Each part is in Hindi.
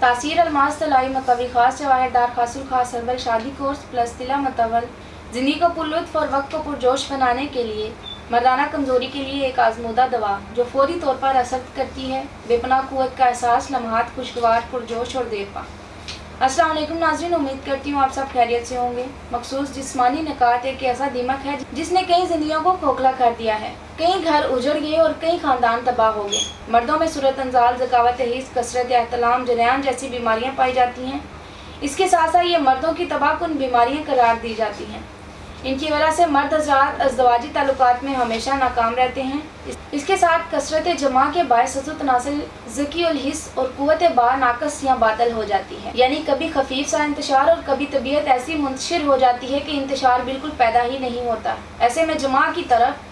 तासीर अलमास तलाई मकवी खास जवाहरदार खासुल खास हर्बल शादी कोर्स प्लस तिला मतवल ज़िंदगी को पुरलुत्फ़ और वक्त को पुरजोश बनाने के लिए, मर्दाना कमज़ोरी के लिए एक आजमूदा दवा जो फौरी तौर पर असर करती है, बेपनाह क़ुव्वत का एहसास, लम्हात खुशगवार, पुरजोश और देरपा। अस्सलाम वालेकुम नाज़रीन, उम्मीद करती हूँ आप सब खैरियत से होंगे। मखसूस जिस्मानी निकात एक ऐसा दीमक है जिसने कई जिंदगियों को खोखला कर दिया है। कई घर उजड़ गए और कई खानदान तबाह हो गए। मर्दों में सूरत अंजाल, ज़कावत हिस्स, कसरत एहतलाम, जरेयान जैसी बीमारियाँ पाई जाती हैं। इसके साथ साथ ये मर्दों की तबाहकुन बीमारियाँ करार दी जाती हैं। इनकी वजह से मर्द हज़रात अज़दवाजी ताल्लुकात में हमेशा नाकाम रहते हैं। इसके साथ कसरत जमा के बायस तनासिल, ज़की उल हिस्स और क़ुव्वत बा नाकस या बातल हो जाती है। यानी कभी खफीफ सा इंतशार और कभी तबीयत ऐसी मुंतशिर हो जाती है कि इंतशार बिल्कुल पैदा ही नहीं होता। ऐसे में जमा की तरफ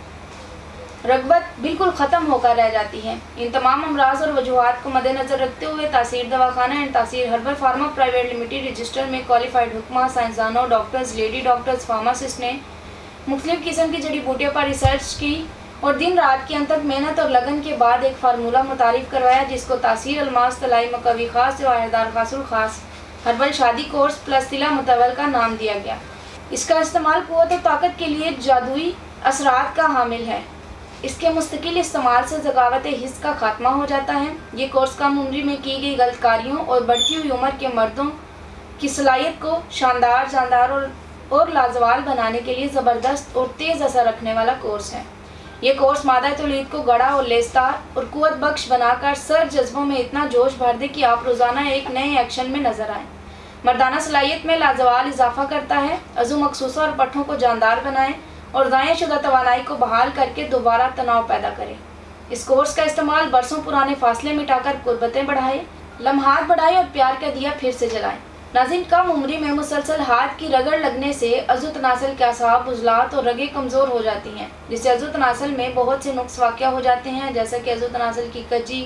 रग़बत बिल्कुल ख़त्म होकर रह जाती है। इन तमाम अमराज और वजूहात को मद्देनज़र रखते हुए तासीर दवाखाना एंड तासीर herbal pharma private limited register में क्वालिफाइड हुक्मा, साइंसदानों, डॉक्टर्स, लेडी डॉक्टर्स, फार्मासिस्ट ने मुख्तलिफ़ किस्म की जड़ी बूटियों पर रिसर्च की और दिन रात की अनथक मेहनत और लगन के बाद एक फार्मूला मुतारिफ करवाया जिसको तासीर अलमास तलाई मकवी खास जवाहरदार खासुल खास हर्बल शादी कोर्स प्लस तिला मतवल का नाम दिया गया। इसका इस्तेमाल क़ुव्वत और ताकत के लिए जादुई असरात का हामिल है। इसके मुस्तकिल इस्तेमाल से ज़कावत हिस्स का खात्मा हो जाता है। ये कोर्स कम उम्र में की गई गलतकारियों और बढ़ती हुई उम्र के मर्दों की सलाहियत को शानदार, जानदार और लाजवाल बनाने के लिए ज़बरदस्त और तेज़ असर रखने वाला कोर्स है। ये कोर्स मादा तौलीद को गड़ा और लेसदार और क़ुव्वत बख्श बनाकर सर जज्बों में इतना जोश भर दे कि आप रोज़ाना एक नए एक्शन में नजर आएँ। मर्दाना सलाहियत में लाजवाल इजाफा करता है, अज़ू मखसूसा और पट्ठों को जानदार बनाएँ और ज़ाया शुदा तवानाई को बहाल करके दोबारा तनाव पैदा करें। इस कोर्स का इस्तेमाल बरसों पुराने फासले मिटाकर कुर्बतें बढ़ाए, लम्हात बढ़ाए और प्यार का दिया फिर से जलाएं। नाज़रीन, कम उम्री में मुसलसल हाथ की रगड़ लगने से अज़ू तनासल के असाब, उज़लात और रगें कमज़ोर हो जाती हैं, जिससे अज़ू तनासल में बहुत से नुक्स वाक़या हो जाते हैं, जैसे कि अज़ू तनासल की कजी,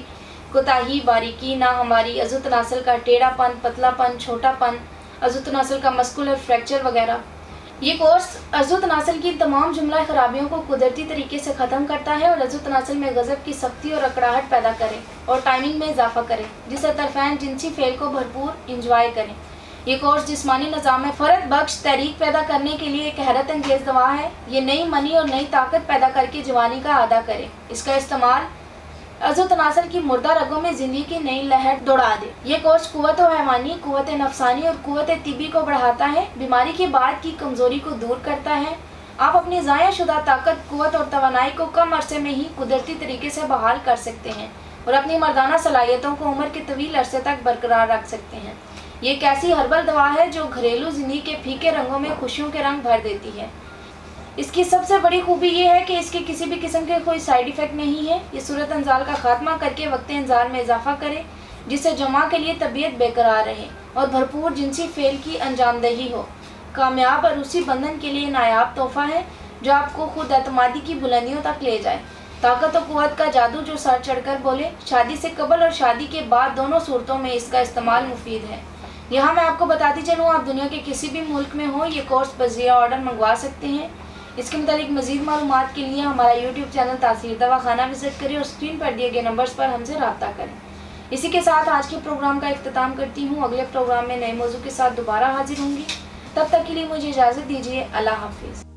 कोताही, बारीकी, नाहमारी, अज़ू तनासल का टेढ़ापन, पतलापन, छोटापन, अज़ू तनासल का मस्कुलर फ्रैक्चर वगैरह। ये कोर्स अज़ू तनासल की तमाम जुमला खराबियों को कुदरती तरीके से ख़त्म करता है और अज़ू तनासल में गज़ब की सख्ती और अकड़ाहट पैदा करे और टाइमिंग में इजाफा करे, जिससे तरफ़ैन जिनसी फेल को भरपूर इंजॉय करें। ये कोर्स जिस्मानी निज़ाम में फ़रत बख्श तहरीक पैदा करने के लिए एक हैरत अंगेज़ दवा है। ये नई मनी और नई ताकत पैदा करके जवानी का अदा करे। इसका इस्तेमाल अज़ू तनासल की मुर्दा रगों में ज़िंदगी की नई लहर दौड़ा दे। ये कोर्स क़ुव्वत हैवानी, क़ुव्वत नफसानी और क़ुव्वत तिबी को बढ़ाता है, बीमारी के बाद की कमज़ोरी को दूर करता है। आप अपनी ज़ाया शुदा ताकत, क़ुव्वत और तवानाई को कम अरसे में ही कुदरती तरीके से बहाल कर सकते हैं और अपनी मर्दाना सलाहियतों को उम्र के तवील अरसे तक बरकरार रख सकते हैं। ये एक ऐसी हर्बल दवा है जो घरेलू ज़िंदगी के फीके रंगों में खुशियों के रंग भर देती है। इसकी सबसे बड़ी खूबी ये है कि इसके किसी भी किस्म के कोई साइड इफ़ेक्ट नहीं है। ये सूरत अंजाल का खात्मा करके वक्त इंजाल में इजाफा करे, जिससे जमा के लिए तबीयत बेकरार रहे और भरपूर जिनसी फेल की अंजामदही हो। कामयाब अरूसी बंधन के लिए नायाब तोहफ़ा है जो आपको खुद एतमादी की बुलंदियों तक ले जाए। ताकत और क़ुव्वत का जादू जो सर चढ़कर बोले। शादी से कबल और शादी के बाद दोनों सूरतों में इसका इस्तेमाल मुफीद है। यहाँ मैं आपको बताती चलूँ, आप दुनिया के किसी भी मुल्क में हो, ये कोर्स बज़िया ऑर्डर मंगवा सकते हैं। इसके मुतालिक मज़ीद मालूमात के लिए हमारा यूट्यूब चैनल तासीर दवाखाना विज़िट करें और स्क्रीन पर दिए गए नंबर्स पर हमसे रब्ता करें। इसी के साथ आज के प्रोग्राम का इख्तिताम करती हूँ। अगले प्रोग्राम में नए मौजू के साथ दोबारा हाजिर होंगी। तब तक के लिए मुझे इजाज़त दीजिए। अल्लाह हाफिज़।